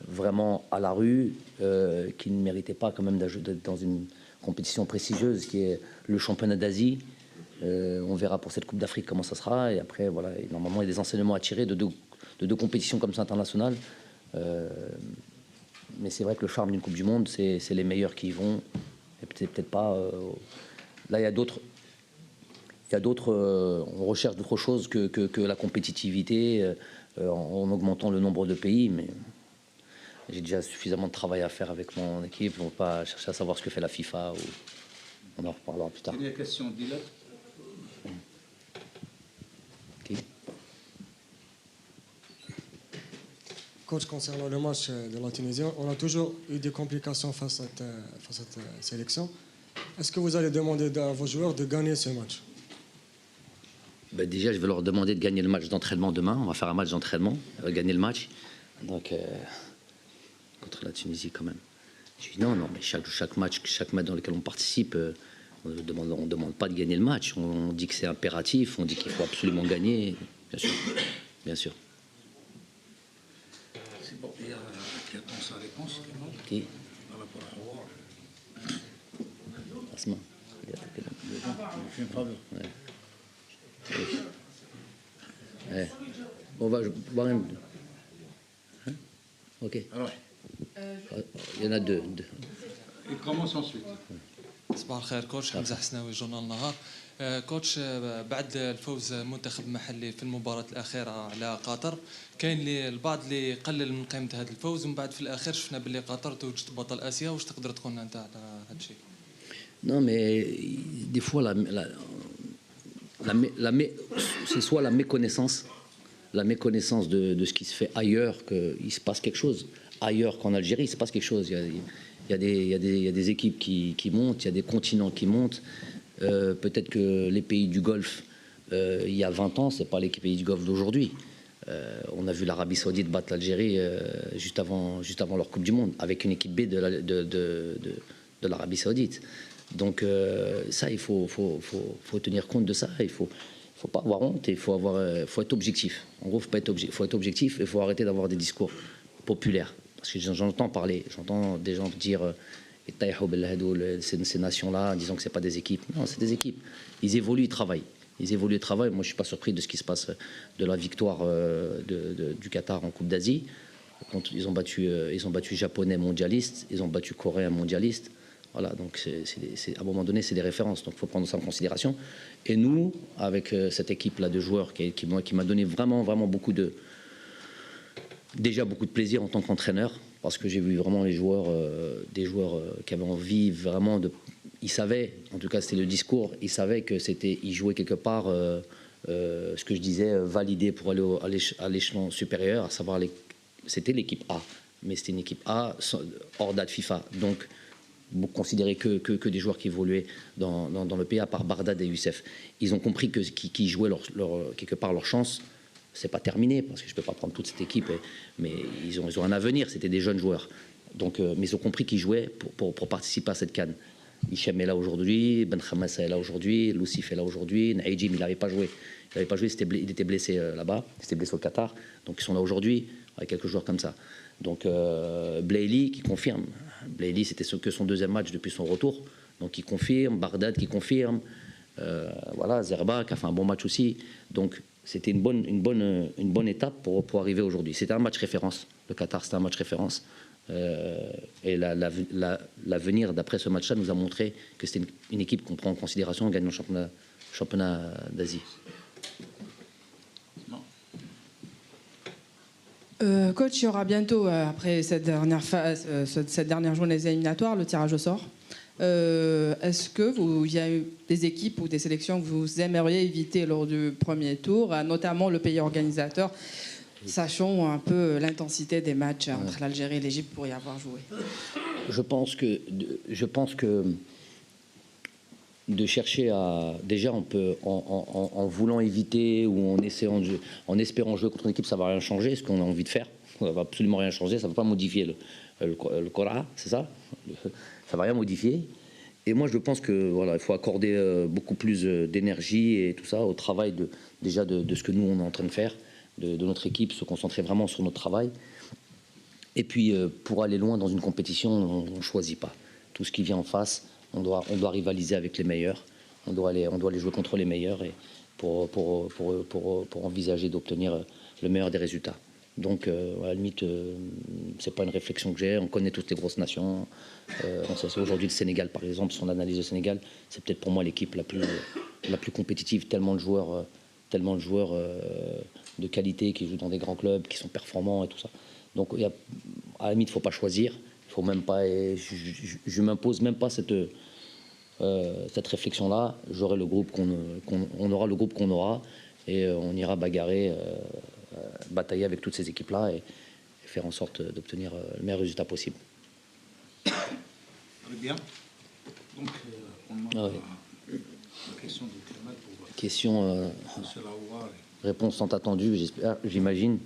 [SPEAKER 1] vraiment à la rue, qui ne méritaient pas quand même d'être dans une compétition prestigieuse qui est le championnat d'Asie. On verra pour cette Coupe d'Afrique comment ça sera, et après voilà, normalement il y a des enseignements à tirer de deux compétitions comme ça internationales. Mais c'est vrai que le charme d'une Coupe du Monde, c'est les meilleurs qui y vont, et peut-être pas. Là, il y a d'autres. On recherche d'autres choses que la compétitivité en augmentant le nombre de pays, mais j'ai déjà suffisamment de travail à faire avec mon équipe pour ne pas chercher à savoir ce que fait la FIFA. On en reparlera plus tard.
[SPEAKER 3] Dernière question, Dylan.
[SPEAKER 7] Coach, concernant le match de la Tunisie, on a toujours eu des complications face à cette sélection. Est-ce que vous allez demander à vos joueurs de gagner ce match?
[SPEAKER 1] Ben déjà, je vais leur demander de gagner le match d'entraînement demain. On va faire un match d'entraînement, gagner le match. Donc, contre la Tunisie quand même. Je dis non, mais chaque match dans lequel on participe, on ne demande pas de gagner le match. On dit que c'est impératif, on dit qu'il faut absolument gagner. Bien sûr, bien sûr.
[SPEAKER 3] C'est bon, il y a qui attend sa réponse.
[SPEAKER 1] Qui?
[SPEAKER 3] Par rapport à
[SPEAKER 1] Asma.
[SPEAKER 3] Je une faveur.
[SPEAKER 1] Ouais. Ouais. On va voir un... Hein? Ok.
[SPEAKER 3] Alors,
[SPEAKER 1] il y en a deux.
[SPEAKER 3] il commence ensuite.
[SPEAKER 15] صباح الخير كوتش حمزه حسناوي جورنال النهار كوتش بعد الفوز المنتخب المحلي في المباراة الأخيرة على قطر كاين البعض اللي قلل من قيمة هذا الفوز ومن بعد في الأخير شفنا باللي قطر توجت بطل آسيا واش تقدر تقول لنا أنت على هذا الشيء؟
[SPEAKER 1] Non, mais des fois, c'est soit la méconnaissance de ce qui se fait ailleurs, qu'il se passe quelque chose. Ailleurs qu'en Algérie, il se passe quelque chose. Il y a des équipes qui montent, il y a des continents qui montent. Peut-être que les pays du Golfe, il y a 20 ans, ce n'est pas les pays du Golfe d'aujourd'hui. On a vu l'Arabie Saoudite battre l'Algérie juste avant leur Coupe du Monde, avec une équipe B de l'Arabie Saoudite. Donc ça, il faut tenir compte de ça. Il faut pas avoir honte, il faut être objectif. En gros, faut être objectif et il faut arrêter d'avoir des discours populaires. Parce que j'entends des gens dire ces nations-là, en disant que c'est pas des équipes. Non, c'est des équipes. Ils évoluent, ils travaillent. Moi, je suis pas surpris de ce qui se passe, de la victoire du Qatar en Coupe d'Asie. Ils ont battu Japonais mondialistes, ils ont battu Coréens mondialistes. Voilà, donc à un moment donné, c'est des références, donc il faut prendre ça en considération. Et nous, avec cette équipe-là de joueurs qui m'a donné vraiment beaucoup de plaisir en tant qu'entraîneur, parce que j'ai vu vraiment des joueurs qui avaient envie vraiment de... Ils savaient, en tout cas c'était le discours, ils savaient que ils jouaient quelque part, ce que je disais, validé pour aller à l'échelon supérieur, à savoir c'était l'équipe A, mais c'était une équipe A hors date FIFA, donc considérés que des joueurs qui évoluaient dans le pays, à part Bardad et Youssef. Ils ont compris qu'ils jouaient quelque part leur chance. C'est pas terminé, parce que je peux pas prendre toute cette équipe, mais ils ont un avenir, c'était des jeunes joueurs. Donc, mais ils ont compris qu'ils jouaient pour participer à cette CAN. Hichem est là aujourd'hui, Ben Khamassa est là aujourd'hui, Loussif est là aujourd'hui, Naïdjim, il n'avait pas joué. Il était blessé là-bas, il s'était blessé au Qatar. Donc ils sont là aujourd'hui, avec quelques joueurs comme ça. Donc Blaili qui confirme. Blaili, c'était que son deuxième match depuis son retour. Donc il confirme, Bardad qui confirme. Voilà, Zerba qui a fait un bon match aussi. Donc c'était une bonne étape pour arriver aujourd'hui. C'était un match référence. Le Qatar, c'était un match référence. Et l'avenir d'après ce match-là nous a montré que c'était une équipe qu'on prend en considération en gagnant le championnat d'Asie.
[SPEAKER 12] Coach, il y aura bientôt, après cette dernière journée éliminatoire, le tirage au sort. Est-ce qu'il y a eu des équipes ou des sélections que vous aimeriez éviter lors du premier tour, notamment le pays organisateur, sachant un peu l'intensité des matchs entre l'Algérie et l'Égypte pour y avoir joué?
[SPEAKER 1] Je pense que de chercher à... Déjà, on peut, en voulant éviter ou en espérant jouer contre une équipe, ça ne va rien changer, ce qu'on a envie de faire. Ça ne va absolument rien changer, ça ne va pas modifier le Coran, c'est ça? Ça ne va rien modifier. Et moi, je pense que voilà, il faut accorder beaucoup plus d'énergie et tout ça au travail de ce que nous, on est en train de faire, de notre équipe, se concentrer vraiment sur notre travail. Et puis, pour aller loin dans une compétition, on ne choisit pas. Tout ce qui vient en face, on doit rivaliser avec les meilleurs. On doit aller jouer contre les meilleurs et pour envisager d'obtenir le meilleur des résultats. Donc, à la limite, c'est pas une réflexion que j'ai. On connaît toutes les grosses nations. On sait aujourd'hui le Sénégal, par exemple, son analyse du Sénégal, c'est peut-être pour moi l'équipe la plus compétitive. Tellement de joueurs de qualité qui jouent dans des grands clubs, qui sont performants et tout ça. Donc, à la limite, il ne faut pas choisir. Il faut même pas. Je m'impose même pas cette réflexion-là. J'aurai le groupe on aura le groupe qu'on aura et on ira bagarrer. Batailler avec toutes ces équipes-là et faire en sorte d'obtenir le meilleur résultat possible.
[SPEAKER 3] Très bien. Donc, on a la question de Kamal pour...
[SPEAKER 1] Question, réponse tant attendue, j'imagine,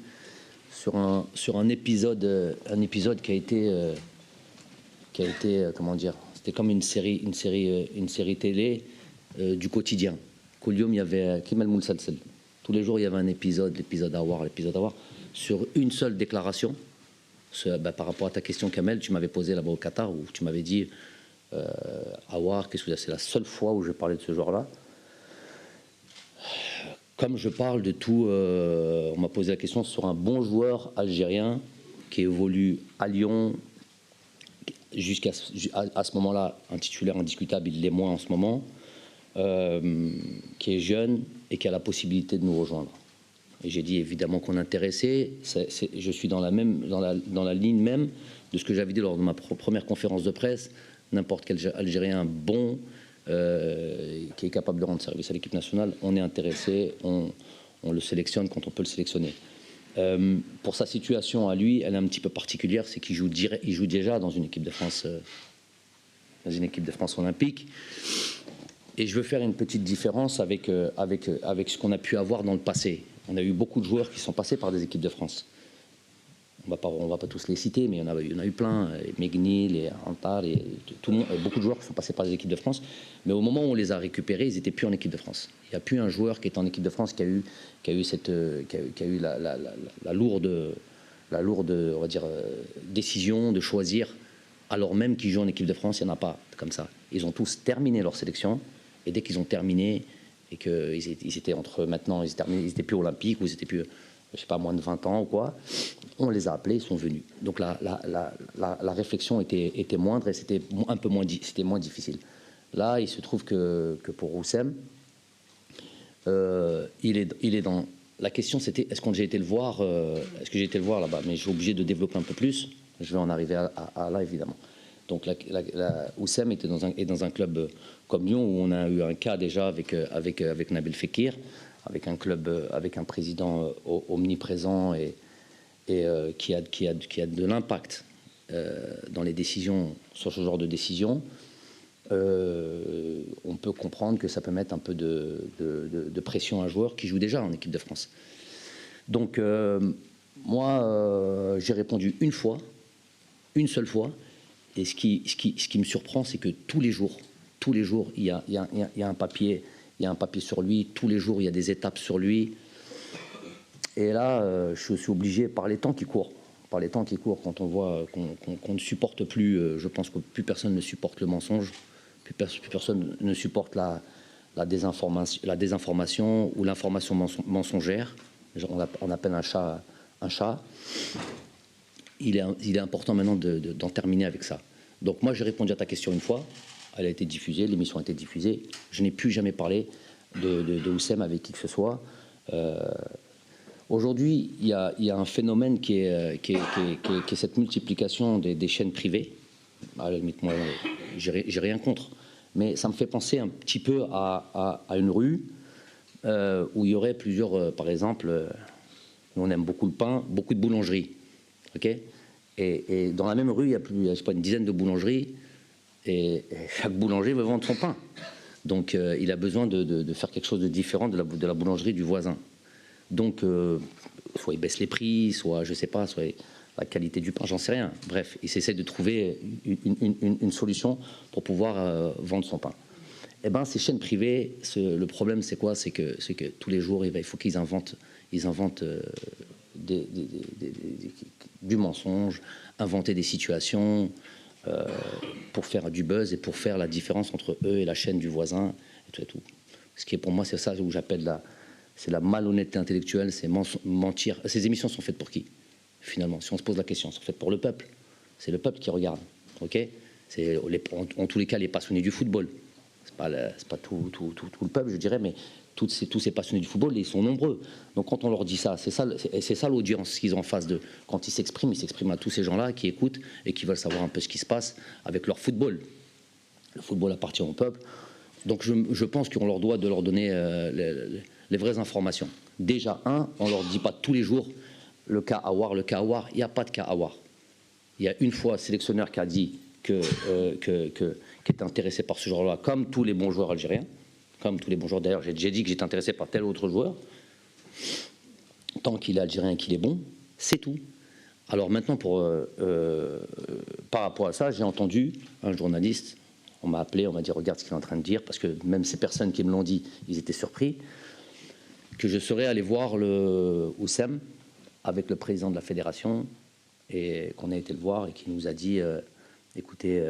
[SPEAKER 1] sur un épisode qui a été comment dire, c'était comme une série télé du quotidien. Koulium, il y avait Kemal Moulsalsel. Tous les jours, il y avait un l'épisode à voir, sur une seule déclaration. Par rapport à ta question, Kamel, tu m'avais posé là-bas au Qatar, où tu m'avais dit Awar, c'est la seule fois où je parlais de ce genre-là. Comme je parle de tout, on m'a posé la question sur un bon joueur algérien qui évolue à Lyon, jusqu'à ce moment-là, un titulaire indiscutable, il l'est moins en ce moment. Qui est jeune et qui a la possibilité de nous rejoindre. Et j'ai dit évidemment qu'on est intéressé. Je suis dans la ligne même de ce que j'avais dit lors de ma première conférence de presse. N'importe quel Algérien bon qui est capable de rendre service à l'équipe nationale, on est intéressé, on le sélectionne quand on peut le sélectionner. Pour sa situation à lui, elle est un petit peu particulière, c'est qu'il joue déjà dans une équipe de France, olympique. Et je veux faire une petite différence avec ce qu'on a pu avoir dans le passé. On a eu beaucoup de joueurs qui sont passés par des équipes de France. on va pas tous les citer, mais il y en a eu plein, les Megni, les Antar, tout le monde, beaucoup de joueurs qui sont passés par les équipes de France, mais au moment où on les a récupérés, ils n'étaient plus en équipe de France. Il n'y a plus un joueur qui est en équipe de France qui a eu la lourde, on va dire, décision de choisir, alors même qu'ils jouent en équipe de France, il n'y en a pas comme ça. Ils ont tous terminé leur sélection, et dès qu'ils ont terminé, et qu'ils étaient entre maintenant, ils étaient plus olympiques, ou ils étaient plus, je sais pas, moins de 20 ans ou quoi, on les a appelés, ils sont venus. Donc la réflexion était moindre et c'était un peu moins difficile. Là, il se trouve que pour Roussem, il est dans... La question c'était, est-ce que j'ai été le voir là-bas? Mais j'ai obligé de développer un peu plus. Je vais en arriver à là, évidemment. Donc Roussem est dans un club comme Lyon, où on a eu un cas déjà avec Nabil Fekir, avec un club, avec un président omniprésent et qui a de l'impact dans les décisions, sur ce genre de décisions. On peut comprendre que ça peut mettre un peu de pression à un joueur qui joue déjà en équipe de France. Donc moi, j'ai répondu une seule fois, et ce qui me surprend, c'est que tous les jours, il y a un papier, sur lui, tous les jours, il y a des étapes sur lui. Et là, je suis obligé, par les temps qui courent, quand on voit qu'on ne supporte plus, je pense que plus personne ne supporte le mensonge, plus personne ne supporte la désinformation ou l'information mensongère. On appelle un chat un chat. Il est important maintenant d'en terminer avec ça. Donc moi, j'ai répondu à ta question une fois, elle a été diffusée, l'émission a été diffusée, je n'ai plus jamais parlé de Oussem avec qui que ce soit. Aujourd'hui, il y a un phénomène qui est cette multiplication des chaînes privées. À la limite, moi, j'ai rien contre, mais ça me fait penser un petit peu à une rue où il y aurait plusieurs, par exemple, nous on aime beaucoup le pain, beaucoup de boulangeries, ok ? Et dans la même rue, il y a plus, je sais pas, une dizaine de boulangeries, et chaque boulanger veut vendre son pain. Donc il a besoin de faire quelque chose de différent de la boulangerie du voisin. Donc soit il baisse les prix, soit je sais pas, soit la qualité du pain, j'en sais rien. Bref, il s'essaie de trouver une solution pour pouvoir vendre son pain. Eh ben ces chaînes privées, le problème c'est quoi? C'est que tous les jours il faut qu'ils inventent du mensonge, inventer des situations pour faire du buzz et pour faire la différence entre eux et la chaîne du voisin et tout et tout. Ce qui est pour moi, c'est ça où j'appelle c'est la malhonnêteté intellectuelle, c'est mentir. Ces émissions sont faites pour qui, finalement? Si on se pose la question, elles sont faites pour le peuple. C'est le peuple qui regarde, ok? C'est en tous les cas les passionnés du football. C'est pas tout le peuple, je dirais, mais tous ces passionnés du football, ils sont nombreux. Donc quand on leur dit ça, c'est ça l'audience qu'ils ont en face d'eux. Quand ils s'expriment à tous ces gens-là qui écoutent et qui veulent savoir un peu ce qui se passe avec leur football. Le football appartient au peuple. Donc je pense qu'on leur doit de leur donner les vraies informations. Déjà, on leur dit pas tous les jours le cas Aouar, il n'y a pas de cas Aouar. Il y a une fois un sélectionneur qui a dit qui est intéressé par ce joueur-là, comme tous les bons joueurs algériens. Comme tous les bons joueurs, d'ailleurs, j'ai dit que j'étais intéressé par tel autre joueur. Tant qu'il est algérien et qu'il est bon, c'est tout. Alors maintenant, par rapport à ça, j'ai entendu un journaliste, on m'a appelé, on m'a dit regarde ce qu'il est en train de dire, parce que même ces personnes qui me l'ont dit, ils étaient surpris, que je serais allé voir le Oussem avec le président de la fédération, et qu'on a été le voir et qui nous a dit écoutez,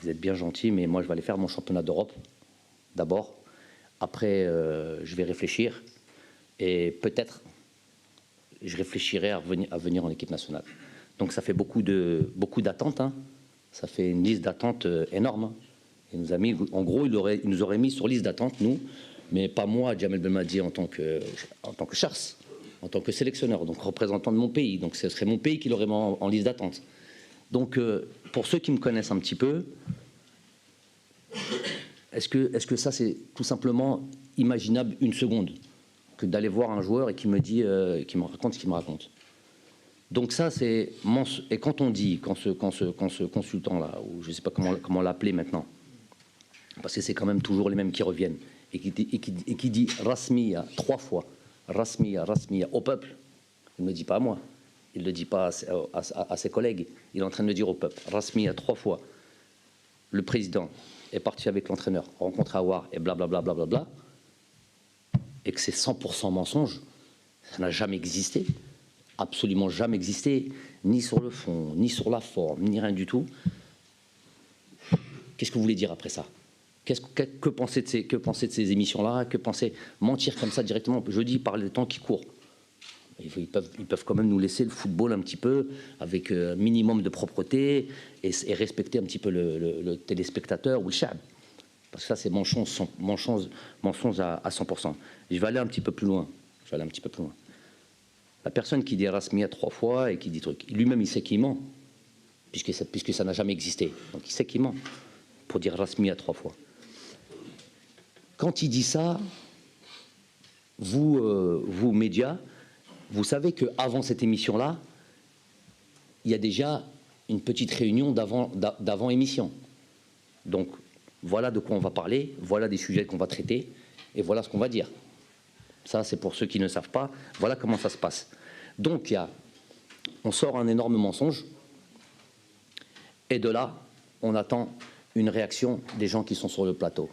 [SPEAKER 1] vous êtes bien gentil, mais moi je vais aller faire mon championnat d'Europe d'abord. Après, je vais réfléchir et peut-être je réfléchirai à venir en équipe nationale. Donc ça fait beaucoup d'attentes. Hein. Ça fait une liste d'attente énorme. Hein. Il nous a mis, en gros, il nous aurait mis sur liste d'attente, nous, mais pas moi, Djamel Belmadi, en tant que Chars, en tant que sélectionneur, donc représentant de mon pays. Donc ce serait mon pays qui l'aurait mis en liste d'attente. Donc pour ceux qui me connaissent un petit peu, est-ce que ça, c'est tout simplement imaginable une seconde que d'aller voir un joueur et qui me raconte ce qu'il me raconte? Donc ça, c'est... Et quand on dit, quand ce consultant-là, ou je ne sais pas comment l'appeler maintenant, parce que c'est quand même toujours les mêmes qui reviennent, et qui dit Rasmiya 3 fois, Rasmiya au peuple, il ne me dit pas à moi, il ne le dit pas à ses collègues, il est en train de le dire au peuple. Rasmi a 3 fois, le président est parti avec l'entraîneur, rencontré Aouar et blablabla, blablabla, et que c'est 100% mensonge, ça n'a jamais existé, absolument jamais existé, ni sur le fond, ni sur la forme, ni rien du tout. Qu'est-ce que vous voulez dire après ça? Que penser de ces émissions-là? Que penser mentir comme ça directement? Je dis par le temps qui court. Ils peuvent quand même nous laisser le football un petit peu avec un minimum de propreté et respecter un petit peu le téléspectateur ou le chab. Parce que ça, c'est mensonge à 100%. Je vais aller un petit peu plus loin. La personne qui dit Rasmia 3 fois et qui dit truc, lui-même, il sait qu'il ment, puisque ça n'a jamais existé. Donc, il sait qu'il ment pour dire Rasmia 3 fois. Quand il dit ça, vous médias, vous savez qu'avant cette émission-là, il y a déjà une petite réunion d'avant-émission. Donc, voilà de quoi on va parler, voilà des sujets qu'on va traiter, et voilà ce qu'on va dire. Ça, c'est pour ceux qui ne savent pas. Voilà comment ça se passe. Donc, on sort un énorme mensonge, et de là, on attend une réaction des gens qui sont sur le plateau.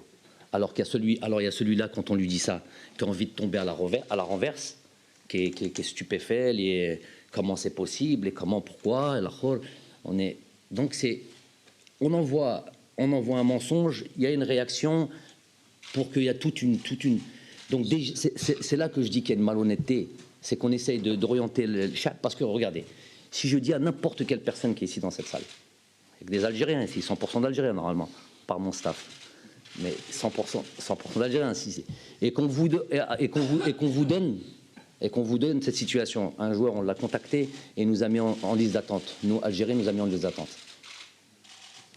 [SPEAKER 1] Alors qu'il y a celui-là, quand on lui dit ça, qui a envie de tomber à la renverse, qui est stupéfait, et comment c'est possible, et comment, pourquoi, donc on envoie un mensonge, il y a une réaction pour qu'il y a toute une donc c'est là que je dis qu'il y a une malhonnêteté, c'est qu'on essaye d'orienter le chat, parce que regardez, si je dis à n'importe quelle personne qui est ici dans cette salle, avec des Algériens ici, 100% d'Algériens normalement, par mon staff, mais 100% d'Algériens ici, et qu'on vous donne cette situation. Un joueur, on l'a contacté et nous a mis en liste d'attente. Nous, Algériens, nous a mis en liste d'attente.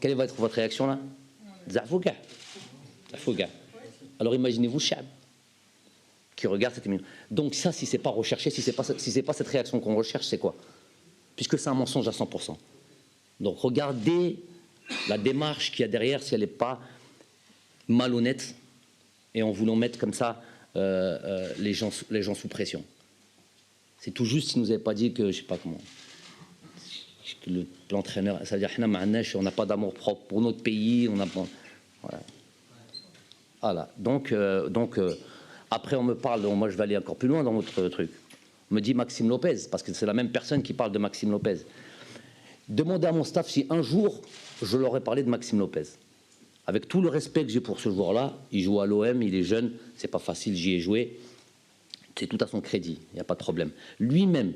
[SPEAKER 1] Quelle va être votre réaction là? Zafouga. Alors imaginez-vous Chab qui regarde cette émission. Donc ça, si c'est pas recherché, si c'est pas cette réaction qu'on recherche, c'est quoi? Puisque c'est un mensonge à 100%. Donc regardez la démarche qu'il y a derrière, si elle n'est pas malhonnête et en voulant mettre comme ça les gens sous pression. C'est tout juste si nous n'avez pas dit que, je sais pas comment, que l'entraîneur, c'est-à-dire on n'a pas d'amour propre pour notre pays, on a voilà. Donc après on me parle, moi je vais aller encore plus loin dans votre truc. On me dit Maxime Lopez, parce que c'est la même personne qui parle de Maxime Lopez. Demandez à mon staff si un jour je leur ai parlé de Maxime Lopez. Avec tout le respect que j'ai pour ce joueur-là, il joue à l'OM, il est jeune, c'est pas facile, j'y ai joué. C'est tout à son crédit, il n'y a pas de problème. Lui-même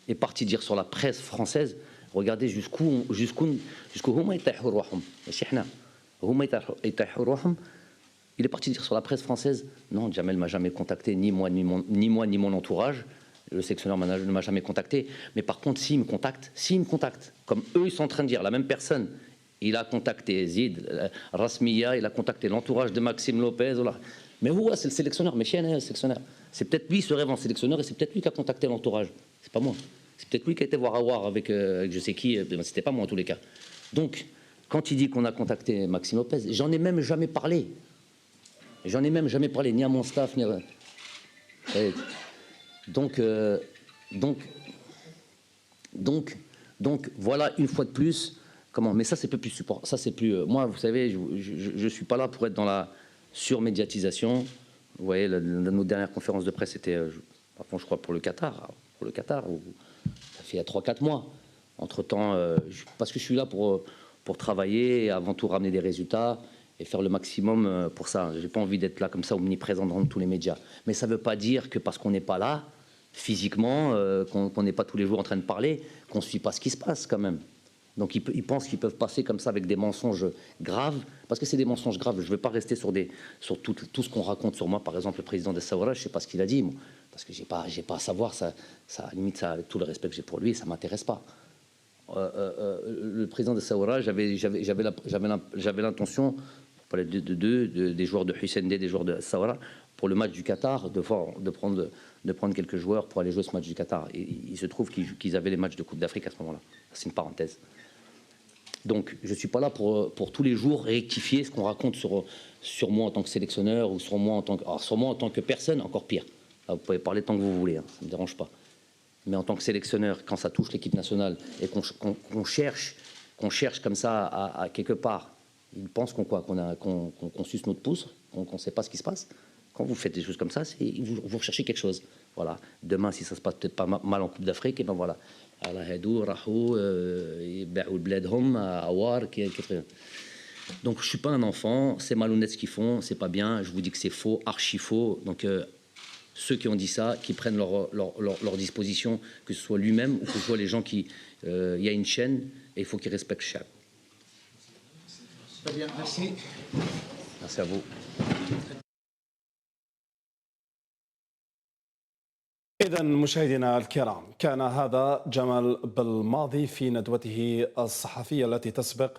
[SPEAKER 1] est parti dire sur la presse française, regardez jusqu'où il est parti dire sur la presse française, non, Jamel m'a jamais contacté, ni moi ni mon entourage, le sélectionneur ne m'a jamais contacté, mais par contre s'il me contacte, comme eux ils sont en train de dire, la même personne, il a contacté Zid, Rasmia, il a contacté l'entourage de Maxime Lopez. Mais c'est le sélectionneur, mais chien, le sélectionneur. C'est peut-être lui, il se rêve en sélectionneur, et c'est peut-être lui qui a contacté l'entourage. C'est pas moi. C'est peut-être lui qui a été voir Aouar avec je sais qui, c'était pas moi en tous les cas. Donc, quand il dit qu'on a contacté Maxime Lopez, j'en ai même jamais parlé. Ni à mon staff, ni à... Donc, voilà, une fois de plus... Mais ça, c'est plus support. Ça, c'est plus. Moi, vous savez, je suis pas là pour être dans la surmédiatisation. Vous voyez, nos dernières conférences de presse c'était, je crois, pour le Qatar. Ça fait il y a 3-4 mois. Entre-temps, parce que je suis là pour travailler et avant tout ramener des résultats et faire le maximum pour ça. J'ai pas envie d'être là comme ça omniprésent dans tous les médias. Mais ça veut pas dire que parce qu'on n'est pas là physiquement, qu'on n'est pas tous les jours en train de parler, qu'on suit pas ce qui se passe quand même. Donc ils pensent qu'ils peuvent passer comme ça avec des mensonges graves, parce que c'est des mensonges graves. Je ne vais pas rester sur tout ce qu'on raconte sur moi. Par exemple, le président de Saoura, je ne sais pas ce qu'il a dit, moi, parce que j'ai pas à savoir, ça limite, ça, avec tout le respect que j'ai pour lui, ça ne m'intéresse pas. Le président de Saoura, j'avais l'intention, pour parler des joueurs de Hussein D, des joueurs de Saoura, pour le match du Qatar, de prendre quelques joueurs pour aller jouer ce match du Qatar. Et il se trouve qu'ils avaient les matchs de Coupe d'Afrique à ce moment-là. C'est une parenthèse. Donc, je ne suis pas là pour tous les jours rectifier ce qu'on raconte sur moi en tant que sélectionneur ou sur moi en tant que personne, encore pire. Là, vous pouvez parler tant que vous voulez, hein, ça ne me dérange pas. Mais en tant que sélectionneur, quand ça touche l'équipe nationale et qu'on cherche comme ça à quelque part, ils pensent qu'on suce notre pouce, qu'on ne sait pas ce qui se passe. Quand vous faites des choses comme ça, vous recherchez quelque chose. Voilà. Demain, si ça se passe peut-être pas mal en Coupe d'Afrique, et ben voilà. Donc je suis pas un enfant, c'est malhonnête ce qu'ils font, c'est pas bien. Je vous dis que c'est faux, archi faux. Donc ceux qui ont dit ça, qui prennent leur disposition, que ce soit lui-même ou que ce soit les gens qui... Il y a une chaîne et il faut qu'ils respectent chaque.
[SPEAKER 3] Très bien, merci.
[SPEAKER 1] Merci à vous.
[SPEAKER 16] إذا مشاهدينا الكرام، كان هذا جمال بالماضي في ندوته الصحفية التي تسبق